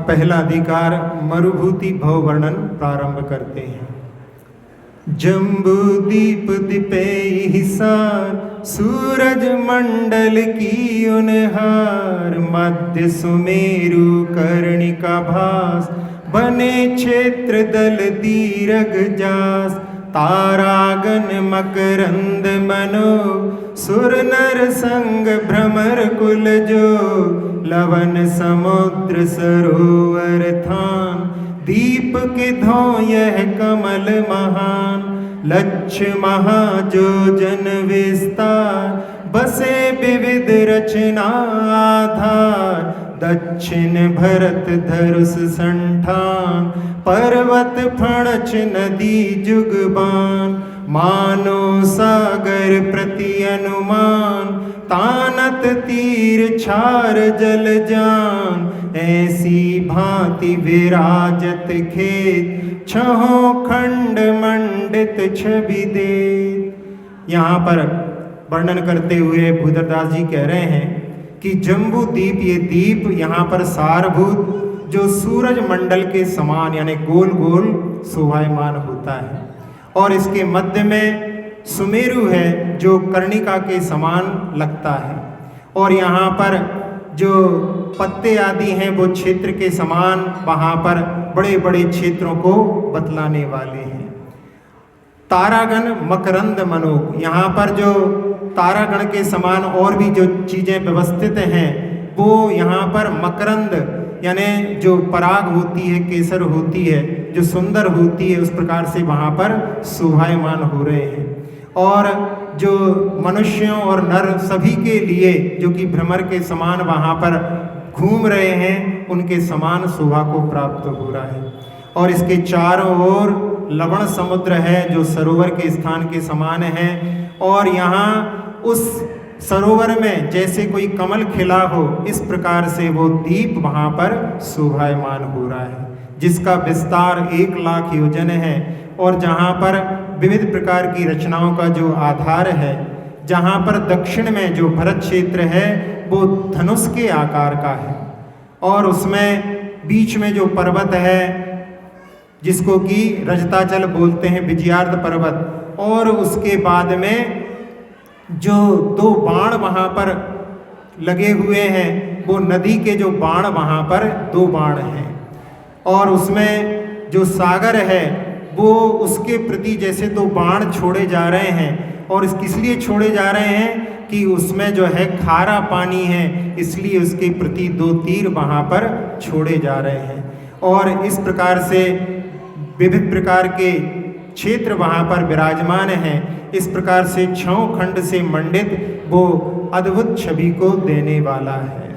पहला अधिकार मरुभूति भव वर्णन प्रारंभ करते हैं। जम्बू दीप दिपेहि सार, सूरज मंडल की उनहार, मध्य सुमेरु कर्णिका भास, बने क्षेत्र दल दीरघ जास, तारागण मकरंद मनो, सुर नर संग भ्रमर कुल जो, लवन समुद्र सरोवर थान, दीप के धो यह कमल महान, लक्ष महाजोजन विस्तार, बसे विविध रचना आधार, दक्षिण भरत धरुष संठान, पर्वत फणच नदी जुगबान, मानो सागर प्रति अनुमान, तानत तीर छार जल जान, ऐसी भांति विराजत खेत, छहों खंड मंडित छवि दे। यहाँ पर वर्णन करते हुए भूधरदास जी कह रहे हैं कि जम्बू दीप, ये दीप यहाँ पर सारभूत जो सूरज मंडल के समान यानी गोल गोल शोभायमान होता है, और इसके मध्य में सुमेरु है जो कर्णिका के समान लगता है, और यहाँ पर जो पत्ते आदि हैं वो क्षेत्र के समान वहाँ पर बड़े बड़े क्षेत्रों को बतलाने वाले हैं। तारागण मकरंद मनोग, यहाँ पर जो तारागण के समान और भी जो चीज़ें व्यवस्थित हैं वो यहाँ पर मकरंद यानी जो पराग होती है, केसर होती है, जो सुंदर होती है, उस प्रकार से वहाँ पर शोभायमान हो रहे हैं। और जो मनुष्यों और नर सभी के लिए जो कि भ्रमर के समान वहाँ पर घूम रहे हैं, उनके समान शोभा को प्राप्त हो रहा है। और इसके चारों ओर लवण समुद्र है जो सरोवर के स्थान के समान है, और यहाँ उस सरोवर में जैसे कोई कमल खिला हो, इस प्रकार से वो दीप वहाँ पर शोभायमान हो रहा है, जिसका विस्तार 1,00,000 योजन है, और जहाँ पर विविध प्रकार की रचनाओं का जो आधार है, जहाँ पर दक्षिण में जो भरत क्षेत्र है वो धनुष के आकार का है, और उसमें बीच में जो पर्वत है जिसको कि रजताचल बोलते हैं, विजयार्ध पर्वत, और उसके बाद में जो 2 बाण वहाँ पर लगे हुए हैं, वो नदी के जो बाण वहाँ पर 2 बाण हैं, और उसमें जो सागर है वो उसके प्रति जैसे 2 बाण छोड़े जा रहे हैं, और किस लिए छोड़े जा रहे हैं कि उसमें जो है खारा पानी है, इसलिए उसके प्रति 2 तीर वहाँ पर छोड़े जा रहे हैं। और इस प्रकार से विविध प्रकार के क्षेत्र वहाँ पर विराजमान हैं। इस प्रकार से 6 खंड से मंडित वो अद्भुत छवि को देने वाला है।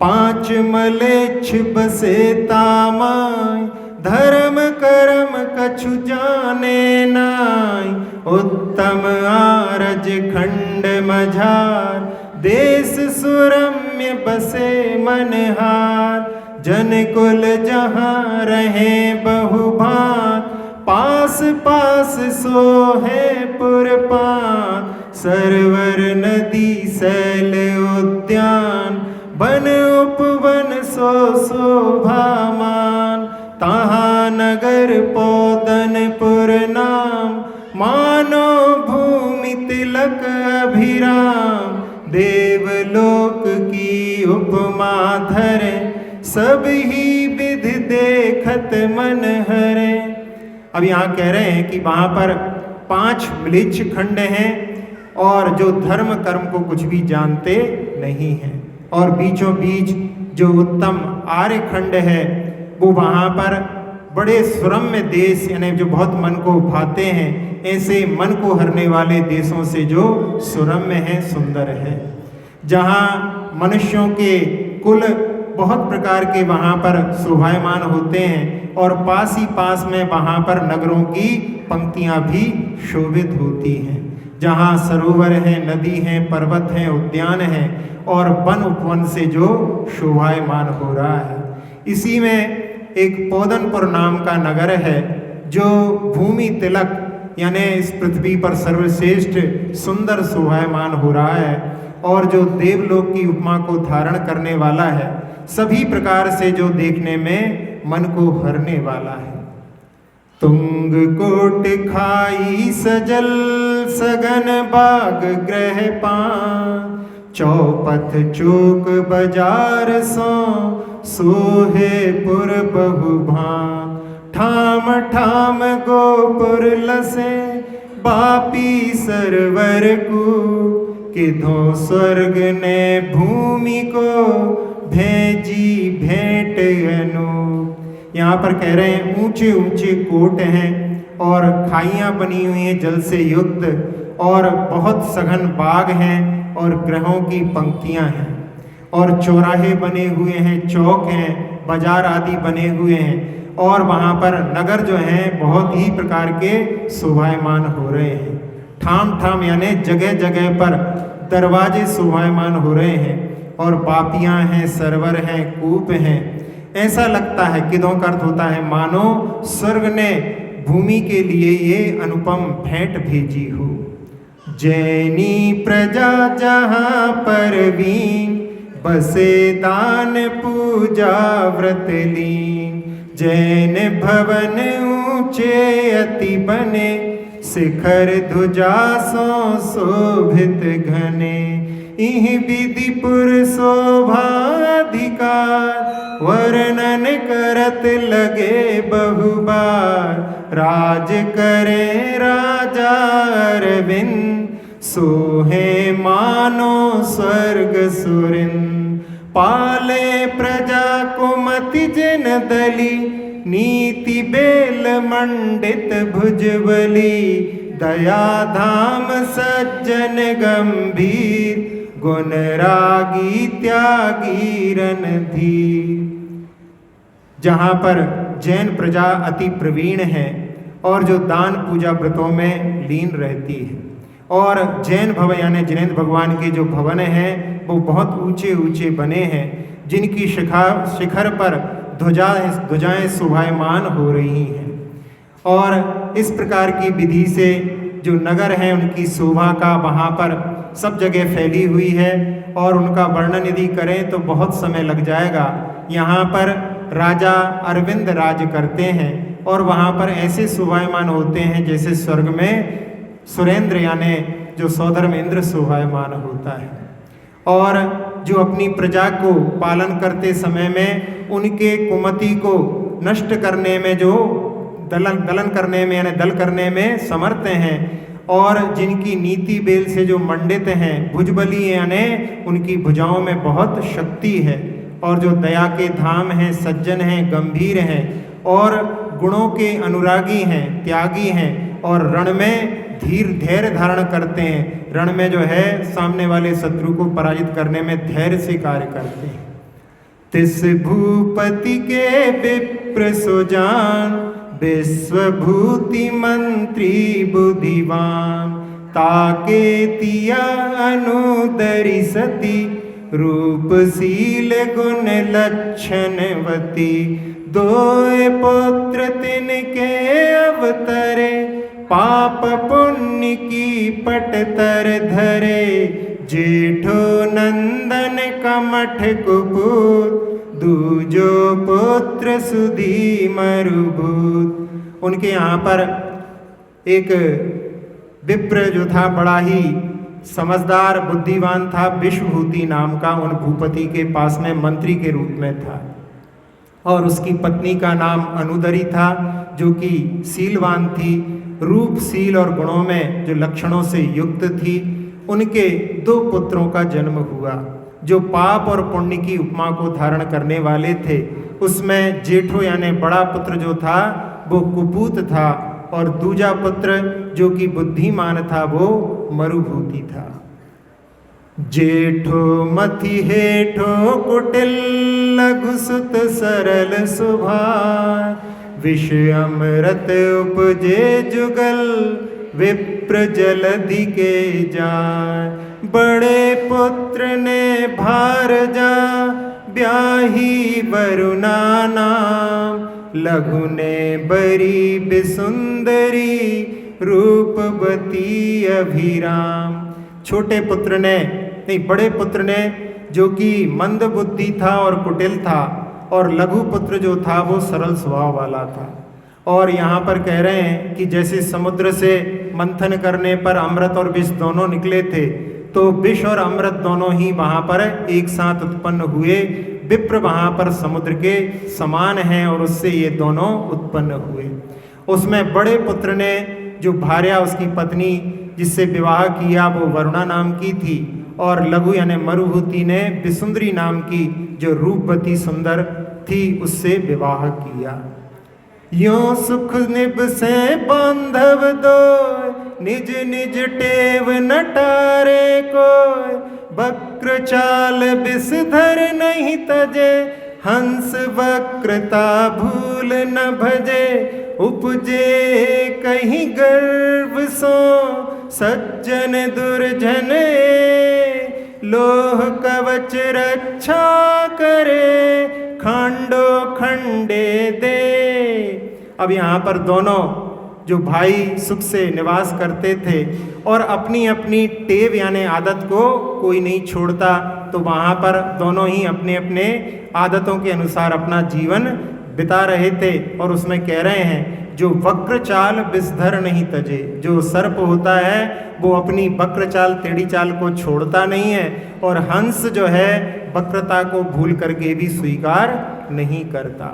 5 मलेच्छ बसे तामाय, धर्म कर्म कछु जाने नाय, उत्तम आरज खंड मझार, देश सुरम्य बसे मनहार, जन कुल जहाँ रहे बहुभांत, पास पास सोहे पुरपान, सरवर नदी सैल उद्यान, बन उपवन सो शोभामान, तहाँ नगर पौदनपुर नाम, मानो भूमि तिलक अभिराम, देवलोक की उपमा धरे, सब ही विधि देखत मन हरे। अब यहाँ कह रहे हैं कि वहाँ पर 5 म्लेच्छ खंड हैं, और जो धर्म कर्म को कुछ भी जानते नहीं हैं, और बीचों बीच जो उत्तम आर्य खंड है वो वहाँ पर बड़े सुरम्य देश यानी जो बहुत मन को भाते हैं, ऐसे मन को हरने वाले देशों से जो सुरम्य है, सुंदर है, जहाँ मनुष्यों के कुल बहुत प्रकार के वहाँ पर शोभायमान होते हैं, और पास ही पास में वहाँ पर नगरों की पंक्तियाँ भी शोभित होती हैं, जहाँ सरोवर हैं, नदी हैं, पर्वत हैं, उद्यान हैं, और वन उपवन से जो शोभायमान हो रहा है। इसी में एक पौदनपुर नाम का नगर है जो भूमि तिलक यानी इस पृथ्वी पर सर्वश्रेष्ठ सुंदर शोभायमान हो रहा है, और जो देवलोक की उपमा को धारण करने वाला है, सभी प्रकार से जो देखने में मन को हरने वाला है। तुंग कोट खाई सजल सगन बाग ग्रह पान, चौपथ चौक बाजार सोहे पुर बहुभान, ठाम ठाम गोपुर लसे बापी सरवर को, किधो स्वर्ग ने भूमि को भेजी भेंट अनु। यहाँ पर कह रहे हैं ऊंचे ऊंचे कोट हैं और खाइयाँ बनी हुई हैं जल से युक्त, और बहुत सघन बाग हैं और ग्रहों की पंक्तियाँ हैं, और चौराहे बने हुए हैं, चौक हैं, बाजार आदि बने हुए हैं, और वहाँ पर नगर जो हैं बहुत ही प्रकार के शोभायमान हो रहे हैं। ठाम ठाम यानी जगह जगह पर दरवाजे शोभायमान हो रहे हैं, और बापियाँ हैं, सरवर हैं, कूप हैं। ऐसा लगता है, किदों का अर्थ होता है मानो स्वर्ग ने भूमि के लिए ये अनुपम भेंट भेजी हो। जैनी प्रजा जहाँ पर वीन, बसे दान पूजा व्रत लीन, जैन भवन ऊंचे अति बने, शिखर ध्वजा सो शोभित घने, इह विधिपुर शोभाधिकार, वर्णन करत लगे बहुबार, राज करे राजा अरविंद, सोहे मानो स्वर्ग सुरिन, पाले प्रजा को मति जिन दली, नीति बेल मंडित भुजबली, दया धाम सज्जन गंभीर, गुण रागी त्यागी रणधीर। जहाँ पर जैन प्रजा अति प्रवीण है और जो दान पूजा व्रतों में लीन रहती है, और जैन भवन यानी जिनेंद्र भगवान के जो भवन हैं वो बहुत ऊंचे ऊंचे बने हैं, जिनकी शिखर पर ध्वजाएं शोभायमान हो रही हैं, और इस प्रकार की विधि से जो नगर हैं उनकी शोभा का वहाँ पर सब जगह फैली हुई है, और उनका वर्णन यदि करें तो बहुत समय लग जाएगा। यहाँ पर राजा अरविंद राज करते हैं, और वहाँ पर ऐसे शोभायमान होते हैं जैसे स्वर्ग में सुरेंद्र यानी जो सौधर्म इंद्र शोभायमान होता है। और जो अपनी प्रजा को पालन करते समय में उनके कुमति को नष्ट करने में जो दलन करने में यानी दल करने में समर्थ हैं, और जिनकी नीति बेल से जो मंडित हैं, भुजबली यानी उनकी भुजाओं में बहुत शक्ति है, और जो दया के धाम हैं, सज्जन हैं, गंभीर हैं, और गुणों के अनुरागी हैं, त्यागी हैं, और रण में धैर्य धारण करते हैं। रण में जो है सामने वाले शत्रु को पराजित करने में धैर्य से कार्य करते हैं। तिस भूपति के विप्र सुजान, विश्वभूति मंत्री बुद्धिवान, ताके तिया अनुदरी सती, रूपशील गुण लक्षणवती, दोए पुत्र तिनके अवतरे, पाप पुण्य की पटतर धरे, जेठो नंदन कमठ कुपूत, दूजो पुत्र सुधी मरुभूत। उनके यहाँ पर एक विप्र जो था बड़ा ही समझदार बुद्धिवान था, विश्वभूति नाम का, उन भूपति के पास में मंत्री के रूप में था, और उसकी पत्नी का नाम अनुदरी था जो कि शीलवान थी, रूपशील और गुणों में जो लक्षणों से युक्त थी। उनके 2 पुत्रों का जन्म हुआ जो पाप और पुण्य की उपमा को धारण करने वाले थे। उसमें जेठो यानी बड़ा पुत्र जो था वो कुपूत था, और दूजा पुत्र जो कि बुद्धिमान था वो मरुभूति था। जेठो मथि हेठो कुटिल, लघु सुत सरल सुभान, विष अमृत उपजे जुगल, विप्र जलधि के जान, बड़े पुत्र ने भार जा, ब्याही वरुणा नाम, लघु ने बरी बिसुंदरी, रूपवती अभिराम। छोटे पुत्र ने नहीं, बड़े पुत्र ने जो कि मंद बुद्धि था और कुटिल था, और लघु पुत्र जो था वो सरल स्वभाव वाला था। और यहाँ पर कह रहे हैं कि जैसे समुद्र से मंथन करने पर अमृत और विष दोनों निकले थे, तो विष और अमृत दोनों ही वहाँ पर एक साथ उत्पन्न हुए। विप्र वहाँ पर समुद्र के समान हैं और उससे ये दोनों उत्पन्न हुए। उसमें बड़े पुत्र ने जो भार्या उसकी पत्नी जिससे विवाह किया वो वरुणा नाम की थी, और लघु यानी मरुभूति ने विसुंदरी नाम की जो रूपवती सुंदर थी उससे विवाह किया। यों सुख निभ से बांधव दो, निज निज टेव न टारे कोय, वक्र चाल बिसधर नहीं तजे, हंस वक्रता भूल न भजे, उपजे कहीं गर्भ सो, सज्जन दुर्जन लोह कवच रक्षा करे, खंडो खंडे दे। अब यहाँ पर दोनों जो भाई सुख से निवास करते थे और अपनी अपनी टेव यानी आदत को कोई नहीं छोड़ता, तो वहाँ पर दोनों ही अपने अपने आदतों के अनुसार अपना जीवन बिता रहे थे। और उसमें कह रहे हैं जो वक्र चाल विषधर नहीं तजे, जो सर्प होता है वो अपनी वक्र चाल टेढ़ी चाल को छोड़ता नहीं है, और हंस जो है वक्रता को भूल करके भी स्वीकार नहीं करता।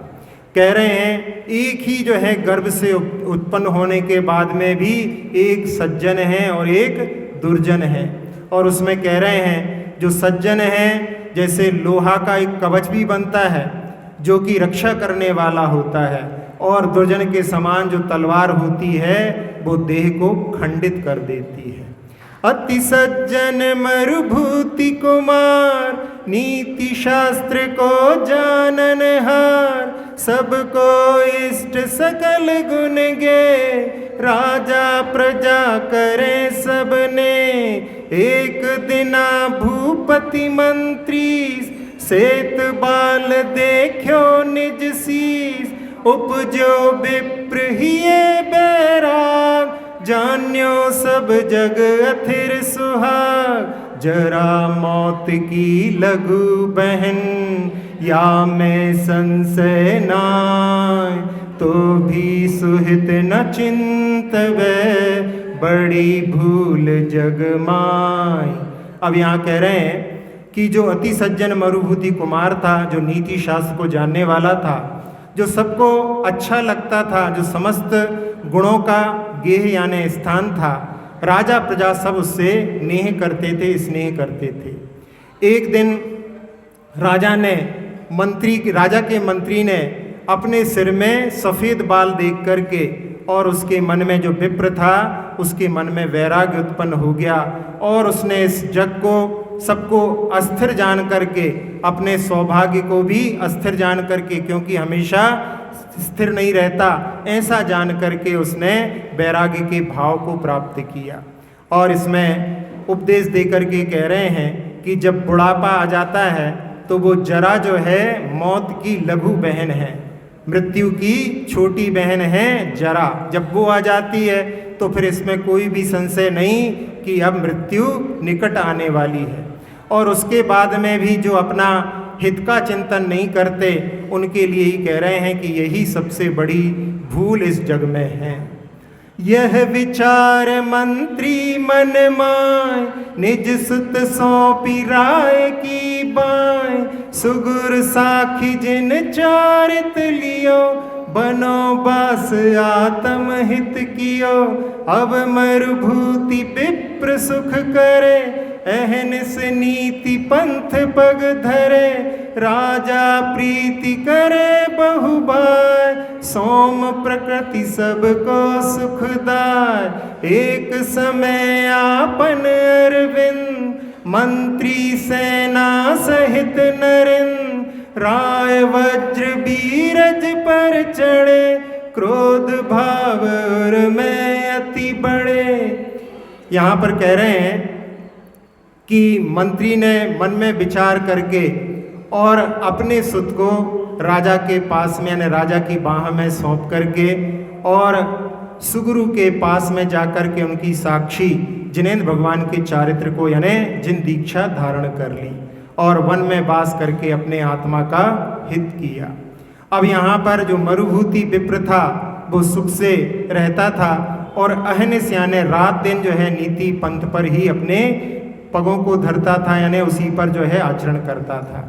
कह रहे हैं एक ही जो है गर्भ से उत्पन्न होने के बाद में भी एक सज्जन है और एक दुर्जन है। और उसमें कह रहे हैं जो सज्जन है जैसे लोहा का एक कवच भी बनता है जो कि रक्षा करने वाला होता है, और दुर्जन के समान जो तलवार होती है वो देह को खंडित कर देती है। अति सज्जन मरुभूति कुमार, नीति शास्त्र को जानन हार, सबको इष्ट सकल गुण गे, राजा प्रजा करे सबने, एक दिना भूपति मंत्री, सेत बाल देखो निज शीस, उपजो विप्र हिये बैराग, जान्यो सब जग अथिर सुहाग, जरा मौत की लघु बहन, या मैं संशय नाय, तो भी सुहित न चिंतवे, बड़ी भूल जग माय। अब यहाँ कह रहे हैं कि जो अति सज्जन मरुभूति कुमार था, जो नीति शास्त्र को जानने वाला था, जो सबको अच्छा लगता था, जो समस्त गुणों का गेह यानी स्थान था, राजा प्रजा सब उससे नेह करते थे, स्नेह करते थे। एक दिन राजा के मंत्री ने अपने सिर में सफ़ेद बाल देख करके और उसके मन में जो विप्र था उसके मन में वैराग्य उत्पन्न हो गया, और उसने इस जग को सबको अस्थिर जान करके, अपने सौभाग्य को भी अस्थिर जान करके, क्योंकि हमेशा स्थिर नहीं रहता, ऐसा जान करके उसने वैराग्य के भाव को प्राप्त किया। और इसमें उपदेश दे करके कह रहे हैं कि जब बुढ़ापा आ जाता है तो वो जरा जो है मौत की लघु बहन है, मृत्यु की छोटी बहन है जरा। जब वो आ जाती है तो फिर इसमें कोई भी संशय नहीं कि अब मृत्यु निकट आने वाली है। और उसके बाद में भी जो अपना हित का चिंतन नहीं करते, उनके लिए ही कह रहे हैं कि यही सबसे बड़ी भूल इस जग में है। यह विचार मंत्री मन माय, निज सुत सौंपी राय की बाय, सुगुर साखी जिन चारित लियो, बनो बास आत्म हित कियो, अब मरुभूति विप्र सुख करे, अहनिस नीति पंथ पग धरे, राजा प्रीति करे बहुबार, सोम प्रकृति सबको सुखदाय, एक समय आपन अरविंद, मंत्री सेना सहित नरेंद्र, राय वज्र बीरज पर चढ़े, क्रोध भाव में अति बड़े। यहाँ पर कह रहे हैं कि मंत्री ने मन में विचार करके और अपने सुत को राजा के पास में यानी राजा की बाह में सौंप करके और सुगुरु के पास में जाकर के उनकी साक्षी जिनेंद्र भगवान के चारित्र को यानी जिन दीक्षा धारण कर ली और वन में वास करके अपने आत्मा का हित किया। अब यहाँ पर जो मरुभूति विप्र था वो सुख से रहता था और अहनिस यानी रात दिन जो है नीति पंथ पर ही अपने पगों को धरता था, यानी उसी पर जो है आचरण करता था।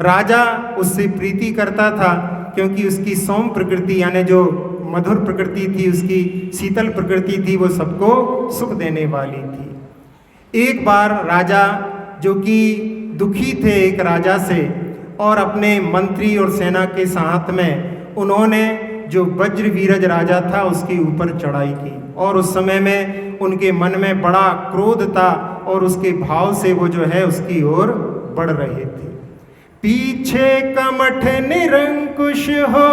राजा उससे प्रीति करता था क्योंकि उसकी सौम प्रकृति यानी जो मधुर प्रकृति थी, उसकी शीतल प्रकृति थी, वो सबको सुख देने वाली थी। एक बार राजा जो कि दुखी थे एक राजा से और अपने मंत्री और सेना के साथ में उन्होंने जो वज्र वीरज राजा था उसके ऊपर चढ़ाई की और उस समय में उनके मन में बड़ा क्रोध था और उसके भाव से वो जो है उसकी ओर बढ़ रहे थे। पीछे कमठ निरंकुश हो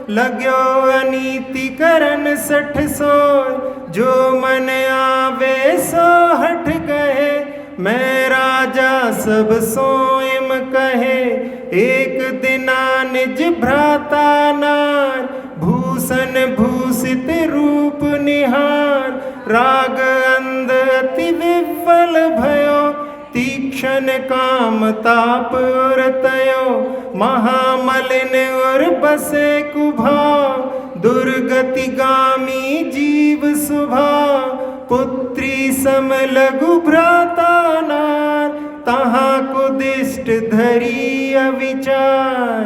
लाग्यो अनीति करन सठ सो, जो मन आवे सो हठ कहे मैं राजा सब सोएम कहे। एक दिना निज भ्राता नार भूषण भूषित रूप निहार, राग अंध अति विफल भयो तीक्ष्ण काम ताप और तयो, महामलिन और बसे कुभाव दुर्गति गामी जीव सुभाव, पुत्री सम लघु भ्राता नार तहाँ को दिष्ट धरी अविचार।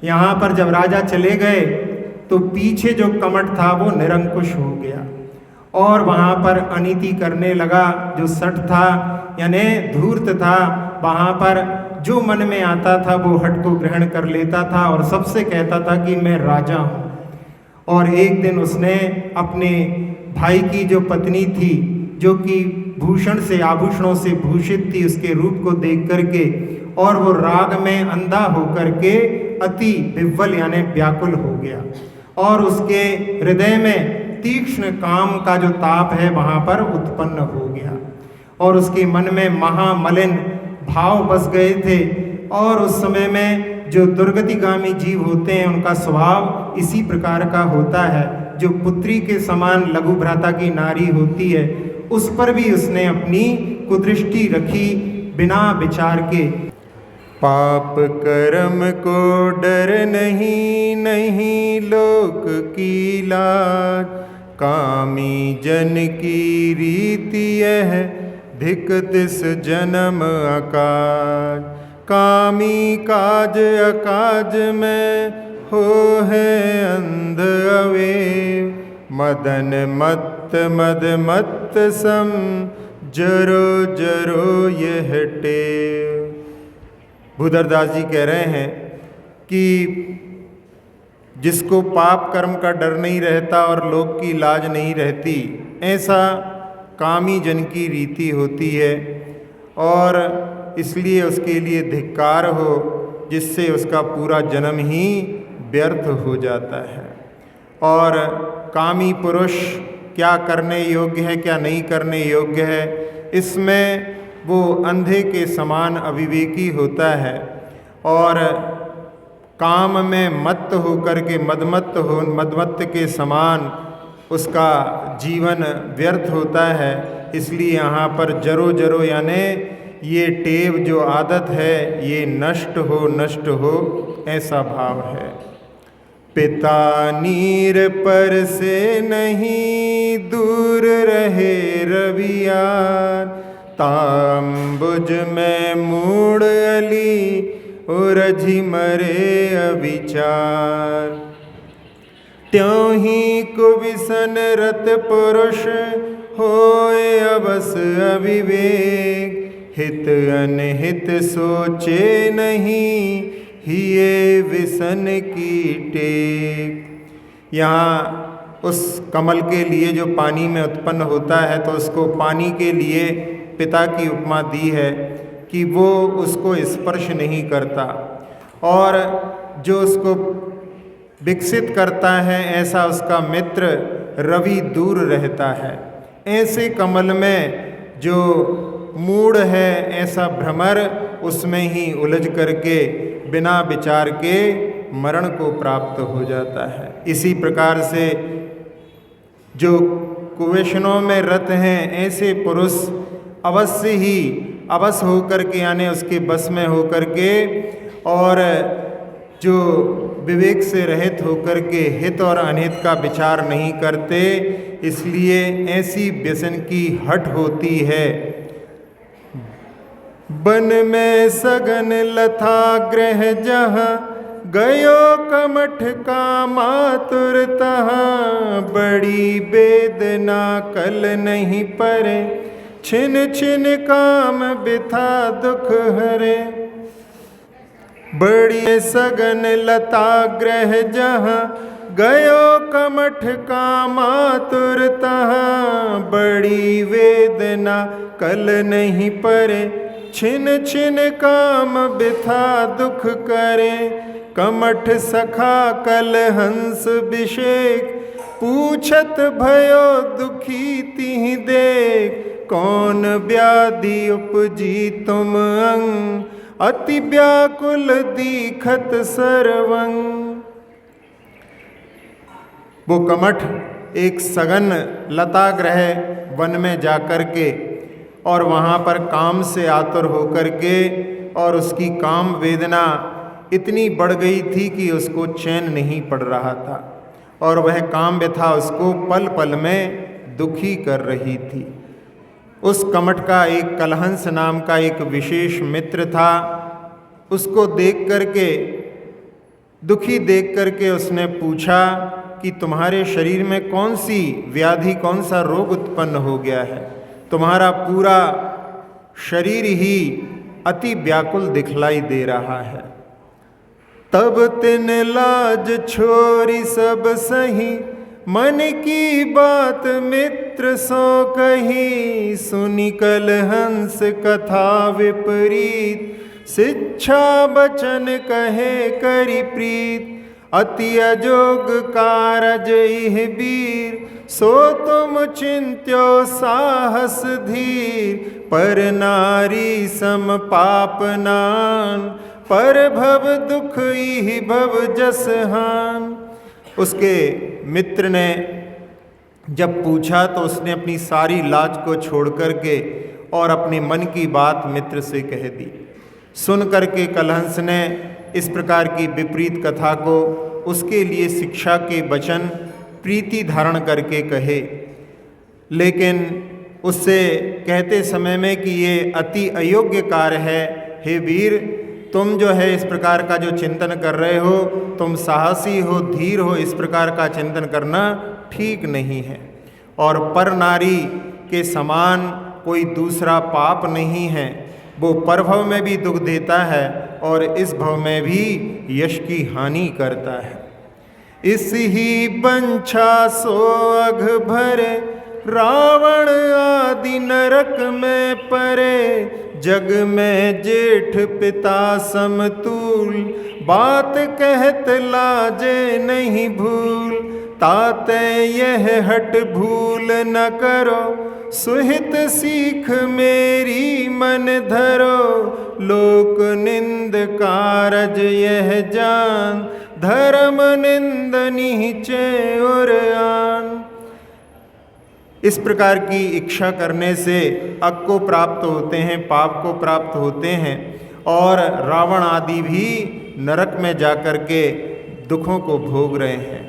यहाँ पर जब राजा चले गए तो पीछे जो कमठ था वो निरंकुश हो गया और वहाँ पर अनीति करने लगा। जो सठ था यानी धूर्त था, वहाँ पर जो मन में आता था वो हट को ग्रहण कर लेता था और सबसे कहता था कि मैं राजा हूँ। और एक दिन उसने अपने भाई की जो पत्नी थी जो कि भूषण से आभूषणों से भूषित थी, उसके रूप को देख करके और वो राग में अंधा होकर के अति विह्वल यानी व्याकुल हो गया और उसके हृदय में तीक्ष्ण काम का जो ताप है वहाँ पर उत्पन्न हो गया और उसके मन में महामलिन भाव बस गए थे। और उस समय में जो दुर्गतिगामी जीव होते हैं उनका स्वभाव इसी प्रकार का होता है। जो पुत्री के समान लघु भ्राता की नारी होती है उस पर भी उसने अपनी कुदृष्टि रखी बिना विचार के। पाप कर्म को डर नहीं, नहीं लोक की लाज, कामी जन की रीति यह धिक तिस जन्म अकाज, कामी काज अकाज में हो है अंध अवेव, मदन मत मद मत सम जरो जरो यह टेव। भूधरदास जी कह रहे हैं कि जिसको पाप कर्म का डर नहीं रहता और लोक की लाज नहीं रहती, ऐसा कामी जन की रीति होती है और इसलिए उसके लिए धिक्कार हो, जिससे उसका पूरा जन्म ही व्यर्थ हो जाता है। और कामी पुरुष क्या करने योग्य है क्या नहीं करने योग्य है, इसमें वो अंधे के समान अविवेकी होता है और काम में मत्त होकर के मदमत्त के समान उसका जीवन व्यर्थ होता है। इसलिए यहाँ पर जरो जरो यानी ये टेव जो आदत है ये नष्ट हो ऐसा भाव है। पिता नीर पर से नहीं दूर रहे रवियार, ताम्बुज में मूड अली उरझी मरे अविचार, त्यों ही कुविसन रत पुरुष होए अवस अविवेक, हित अनहित सोचे नहीं हिये विसन की टेक। यहाँ उस कमल के लिए जो पानी में उत्पन्न होता है तो उसको पानी के लिए पिता की उपमा दी है कि वो उसको स्पर्श नहीं करता और जो उसको विकसित करता है ऐसा उसका मित्र रवि दूर रहता है। ऐसे कमल में जो मूढ़ है ऐसा भ्रमर उसमें ही उलझ करके बिना विचार के मरण को प्राप्त हो जाता है। इसी प्रकार से जो कुवेशनों में रत हैं, ऐसे पुरुष अवश्य होकर के, यानी उसके बस में होकर के, और जो विवेक से रहित होकर के हित और अनहित का विचार नहीं करते, इसलिए ऐसी व्यसन की हट होती है। बन में सघन लथा ग्रह जहाँ, गयो कमठ का मातुर तहाँ। बड़ी वेदना कल नहीं परे, छिन छिन काम बिथा दुख हरे। बड़ी सघन लता ग्रह जहाँ, गयो कमठ का मातुर तहाँ। बड़ी वेदना कल नहीं परे, छिन छिन काम बिथा दुख करे। कमठ सखा कल हंस विषेक, पूछत भयो दुखी तिहि देख। कौन व्याधि उपजी तुम अंग, अति व्याकुल दीखत सर्वंग। वो कमठ एक सघन लता ग्रह वन में जाकर के, और वहाँ पर काम से आतुर होकर के, और उसकी काम वेदना इतनी बढ़ गई थी कि उसको चैन नहीं पड़ रहा था, और वह काम व्यथा उसको पल पल में दुखी कर रही थी। उस कमठ का एक कलहंस नाम का एक विशेष मित्र था। उसको देख करके, दुखी देख करके उसने पूछा कि तुम्हारे शरीर में कौन सी व्याधि, कौन सा रोग उत्पन्न हो गया है? तुम्हारा पूरा शरीर ही अति व्याकुल दिखलाई दे रहा है। तब तिन लाज छोरी सब सही, मन की बात मित्र सो कही। सुनि कल हंस कथा विपरीत, शिक्षा बचन कहे करि प्रीत। अति अजोग कारज इह वीर, सो तुम चिंत्यो साहस धीर। पर नारी सम पाप नान, पर भव दुख इह भव जस हान। उसके मित्र ने जब पूछा तो उसने अपनी सारी लाज को छोड़ करके और अपने मन की बात मित्र से कह दी। सुन करके कलहंस ने इस प्रकार की विपरीत कथा को उसके लिए शिक्षा के वचन प्रीति धारण करके कहे, लेकिन उससे कहते समय में कि ये अति अयोग्य कार्य है। हे वीर, तुम जो है इस प्रकार का जो चिंतन कर रहे हो, तुम साहसी हो, धीर हो, इस प्रकार का चिंतन करना ठीक नहीं है। और पर नारी के समान कोई दूसरा पाप नहीं है। वो परभव में भी दुख देता है और इस भव में भी यश की हानि करता है। इस ही बंछा सो अघ भरे, रावण आदि नरक में परे। जग में जेठ पिता समतूल, बात कहत लाजे नहीं भूल। ताते यह हट भूल न करो, सुहित सीख मेरी मन धरो। लोक निंद कारज यह जान, धर्म निंद नीचे और आन। इस प्रकार की इच्छा करने से अग को प्राप्त होते हैं, पाप को प्राप्त होते हैं, और रावण आदि भी नरक में जाकर के दुखों को भोग रहे हैं।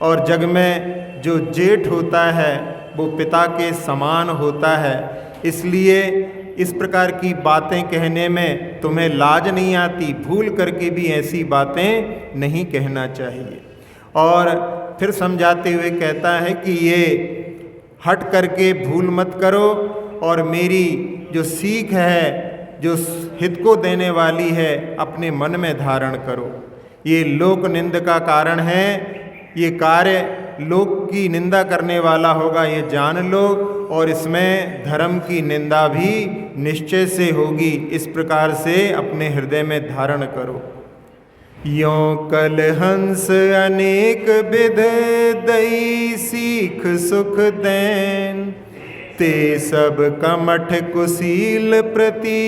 और जग में जो जेठ होता है वो पिता के समान होता है। इसलिए इस प्रकार की बातें कहने में तुम्हें लाज नहीं आती, भूल करके भी ऐसी बातें नहीं कहना चाहिए। और फिर समझाते हुए कहता है कि ये हट करके भूल मत करो, और मेरी जो सीख है, जो हित को देने वाली है, अपने मन में धारण करो। ये लोक निंद का कारण है, ये कार्य लोक की निंदा करने वाला होगा, ये जान लो, और इसमें धर्म की निंदा भी निश्चय से होगी। इस प्रकार से अपने हृदय में धारण करो। यों कल हंस अनेक विध दई, सीख सुख देन। ते सब कमठ कुशील प्रति,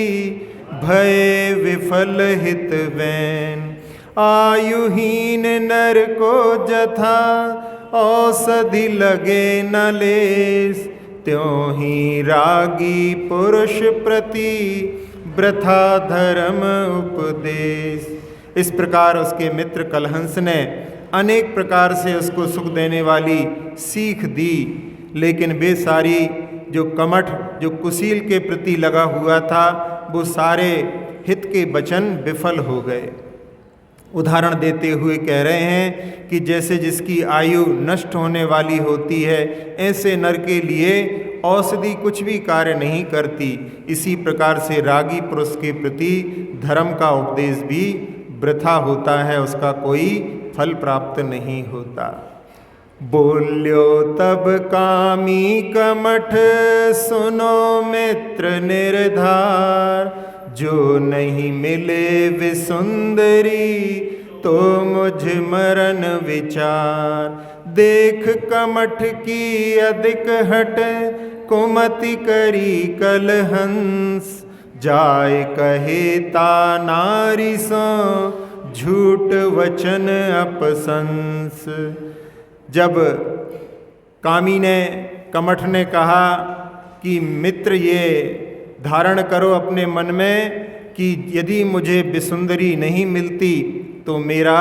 भय विफल हित वैन। आयुहीन नर को जथा, औषधि लगे न लेस, त्यों ही रागी पुरुष प्रति वृथा धर्म उपदेश। इस प्रकार उसके मित्र कलहंस ने अनेक प्रकार से उसको सुख देने वाली सीख दी, लेकिन वे सारी जो कमठ, जो कुशील के प्रति लगा हुआ था, वो सारे हित के वचन विफल हो गए। उदाहरण देते हुए कह रहे हैं कि जैसे जिसकी आयु नष्ट होने वाली होती है, ऐसे नर के लिए औषधि कुछ भी कार्य नहीं करती। इसी प्रकार से रागी पुरुष के प्रति धर्म का उपदेश भी वृथा होता है, उसका कोई फल प्राप्त नहीं होता। बोल्यो तब कामी कमठ, सुनो मित्र निर्धार, जो नहीं मिले विसुंदरी, तो मुझ मरण विचार। देख कमठ की अधिक हट, कुमति करी कलहंस, जाय कहे ता नारी सो, झूठ वचन अपसंस। जब कामी ने, कमठ ने कहा कि मित्र ये धारण करो अपने मन में कि यदि मुझे विसुंदरी नहीं मिलती तो मेरा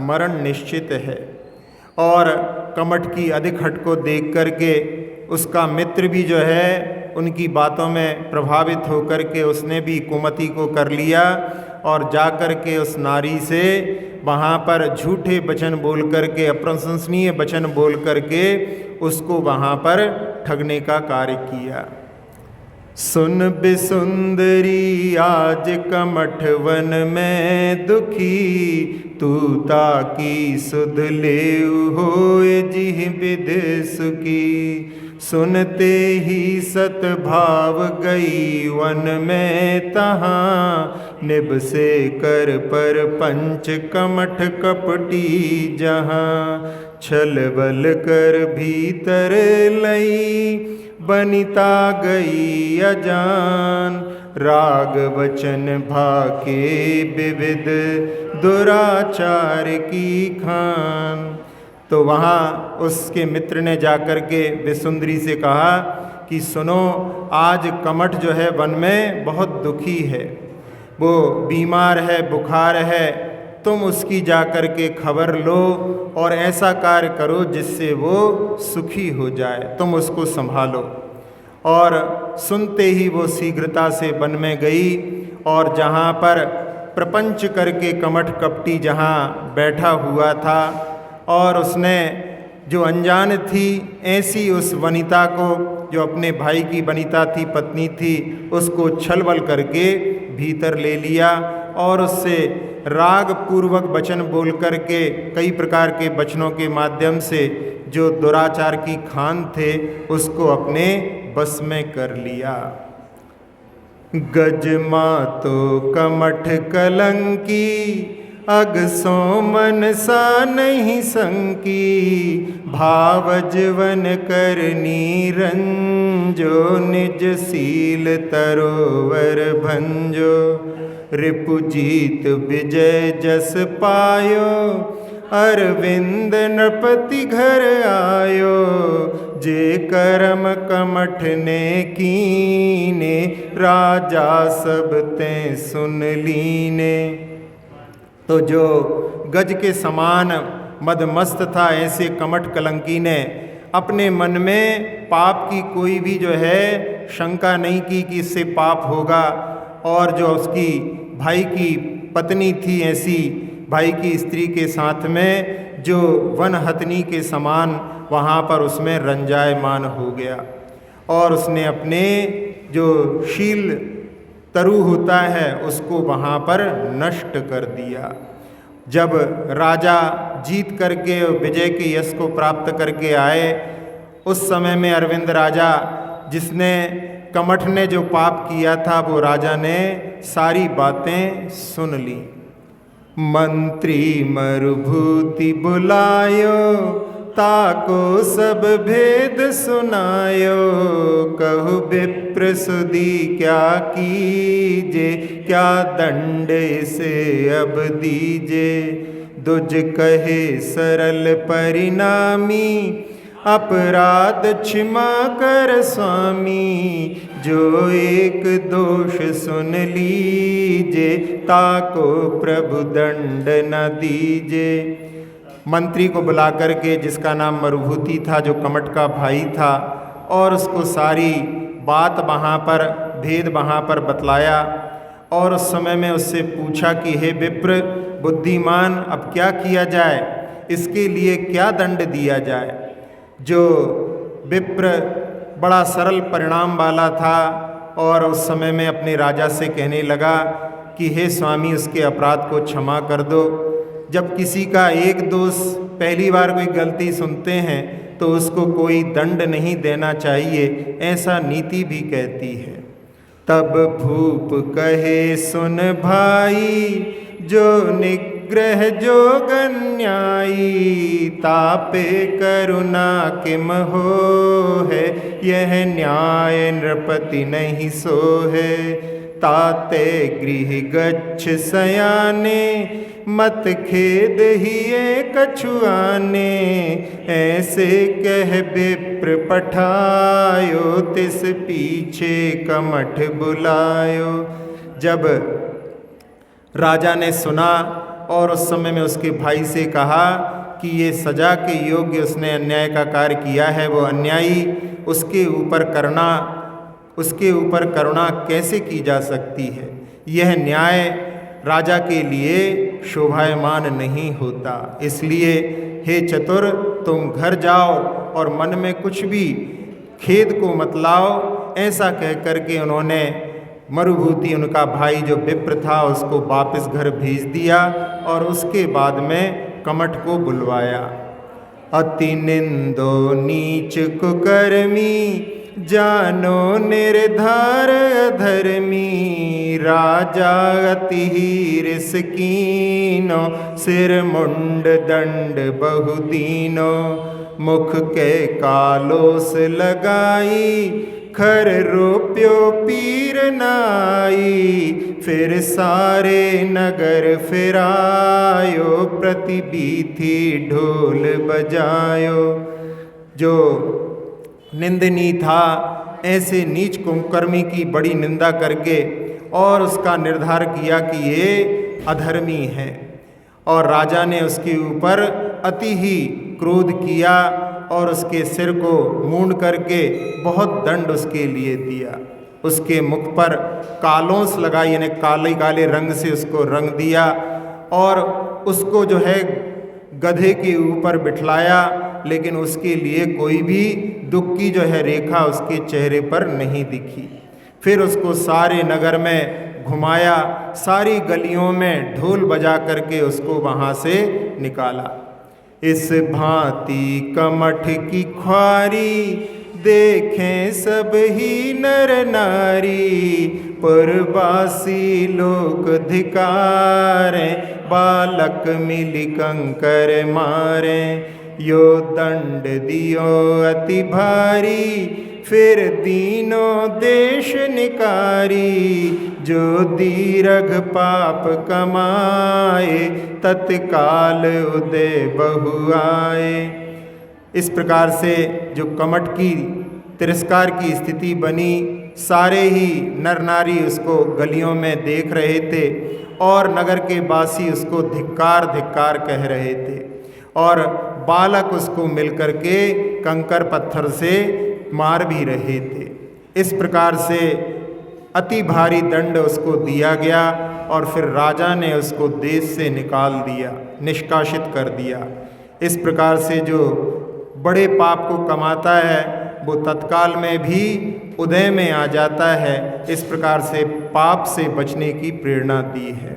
मरण निश्चित है, और कमठ की अधिक हट को देख करके उसका मित्र भी जो है उनकी बातों में प्रभावित होकर के उसने भी कुमति को कर लिया और जा कर के उस नारी से वहाँ पर झूठे वचन बोल करके, अप्रशंसनीय वचन बोल करके उसको वहाँ पर ठगने का कार्य किया। सुन बिसुंदरी आज कमठ वन में दुखी, तू ताकी सुध लेऊ होए जिह विद सुखी। सुनते ही सतभाव गई वन में तहाँ, निब से कर पर पंच कमठ कपटी जहाँ। छल बल कर भीतर लई बनिता गई अजान, राग वचन भाके विविध दुराचार की खान। तो वहाँ उसके मित्र ने जाकर के विसुंदरी से कहा कि सुनो, आज कमठ जो है वन में बहुत दुखी है, वो बीमार है, बुखार है, तुम उसकी जाकर के खबर लो और ऐसा कार्य करो जिससे वो सुखी हो जाए, तुम उसको संभालो। और सुनते ही वो शीघ्रता से वन में गई और जहाँ पर प्रपंच करके कमठ कपटी जहाँ बैठा हुआ था, और उसने जो अनजान थी ऐसी उस वनिता को, जो अपने भाई की वनिता थी, पत्नी थी, उसको छल बल करके भीतर ले लिया और उससे राग पूर्वक वचन बोल करके, कई प्रकार के वचनों के माध्यम से जो दुराचार की खान थे उसको अपने बस में कर लिया। गज मातो कमठ कलंकी, अग सो मन सा नहीं संकी। भाव जीवन करनी रंजो, निज सील तरोवर भंजो। रिपुजीत विजय जस पायो, अरविंद नृपति घर आयो। जे करम कमठ ने कीने, राजा सब ते सुन लीने। तो जो गज के समान मदमस्त था, ऐसे कमठ कलंकी ने अपने मन में पाप की कोई भी जो है शंका नहीं की कि इससे पाप होगा। और जो उसकी भाई की पत्नी थी, ऐसी भाई की स्त्री के साथ में जो वन हथनी के समान वहाँ पर उसमें रंजायमान हो गया, और उसने अपने जो शील तरु होता है उसको वहाँ पर नष्ट कर दिया। जब राजा जीत करके विजय के यश को प्राप्त करके आए, उस समय में अरविंद राजा, जिसने कमठ ने जो पाप किया था, वो राजा ने सारी बातें सुन ली। मंत्री मरुभूति बुलायो, ताको सब भेद सुनायो। कहु विप्र सुदी क्या कीजे, क्या दंड से अब दीजे। दुज कहे सरल परिणामी, अपराध क्षमा कर स्वामी। जो एक दोष सुन लीजे, ताको प्रभु दंड न दीजे। मंत्री को बुला करके, जिसका नाम मरुभूति था, जो कमट का भाई था, और उसको सारी बात वहाँ पर, भेद वहाँ पर बतलाया। और उस समय में उससे पूछा कि हे विप्र बुद्धिमान, अब क्या किया जाए, इसके लिए क्या दंड दिया जाए। जो विप्र बड़ा सरल परिणाम वाला था और उस समय में अपने राजा से कहने लगा कि हे स्वामी, उसके अपराध को क्षमा कर दो। जब किसी का एक दोष, पहली बार कोई गलती सुनते हैं तो उसको कोई दंड नहीं देना चाहिए, ऐसा नीति भी कहती है। तब भूप कहे सुन भाई, जो निग्रह जोग न्यायी। तापे करुणा किम हो है, यह न्याय नृपति नहीं सो है। ताते गृह गच्छ सयाने, मत खेद ही कछुआने। ऐसे कह विप्र पठायो, तिस पीछे कमठ बुलायो। जब राजा ने सुना और उस समय में उसके भाई से कहा कि ये सजा के योग्य उसने अन्याय का कार्य किया है, वो अन्यायी, उसके ऊपर करुणा कैसे की जा सकती है। यह न्याय राजा के लिए शोभायमान नहीं होता। इसलिए हे चतुर, तुम घर जाओ और मन में कुछ भी खेद को मत लाओ। ऐसा कह करके उन्होंने मरुभूति, उनका भाई जो विप्र था, उसको वापस घर भेज दिया और उसके बाद में कमठ को बुलवाया। अति निंदो नीच कुकर्मी, जानो निर्धार धर्मी। राजा अति हीरिस कीनो, सिर मुंड दंड बहुदीनो। मुख के कालोस लगाई, खर रोप्यो पीर नाई। फिर सारे नगर फिरायो, प्रतिबीथी ढोल बजायो। जो निंदनीय था, ऐसे नीच कुकर्मी की बड़ी निंदा करके और उसका निर्धार किया कि ये अधर्मी है। और राजा ने उसके ऊपर अति ही क्रोध किया और उसके सिर को मूंड करके बहुत दंड उसके लिए दिया। उसके मुख पर कालोंस लगाई, यानी काले काले रंग से उसको रंग दिया और उसको जो है गधे के ऊपर बिठलाया, लेकिन उसके लिए कोई भी दुख की जो है रेखा उसके चेहरे पर नहीं दिखी। फिर उसको सारे नगर में घुमाया, सारी गलियों में ढोल बजा करके उसको वहाँ से निकाला। इस भांति कमठ की ख्वारी, देखें सब ही नर नारी। पुरवासी लोक धिकारे, बालक मिली कंकर मारे। यो दंड दियो अति भारी, फिर दीनों देश निकारी। जो दीर्घ पाप कमाए, तत्काल उदय बहु आए। इस प्रकार से जो कमठ की तिरस्कार की स्थिति बनी, सारे ही नर नारी उसको गलियों में देख रहे थे और नगर के वासी उसको धिक्कार धिक्कार कह रहे थे और बालक उसको मिलकर के कंकर पत्थर से मार भी रहे थे। इस प्रकार से अति भारी दंड उसको दिया गया और फिर राजा ने उसको देश से निकाल दिया, निष्कासित कर दिया। इस प्रकार से जो बड़े पाप को कमाता है वो तत्काल में भी उदय में आ जाता है। इस प्रकार से पाप से बचने की प्रेरणा दी है।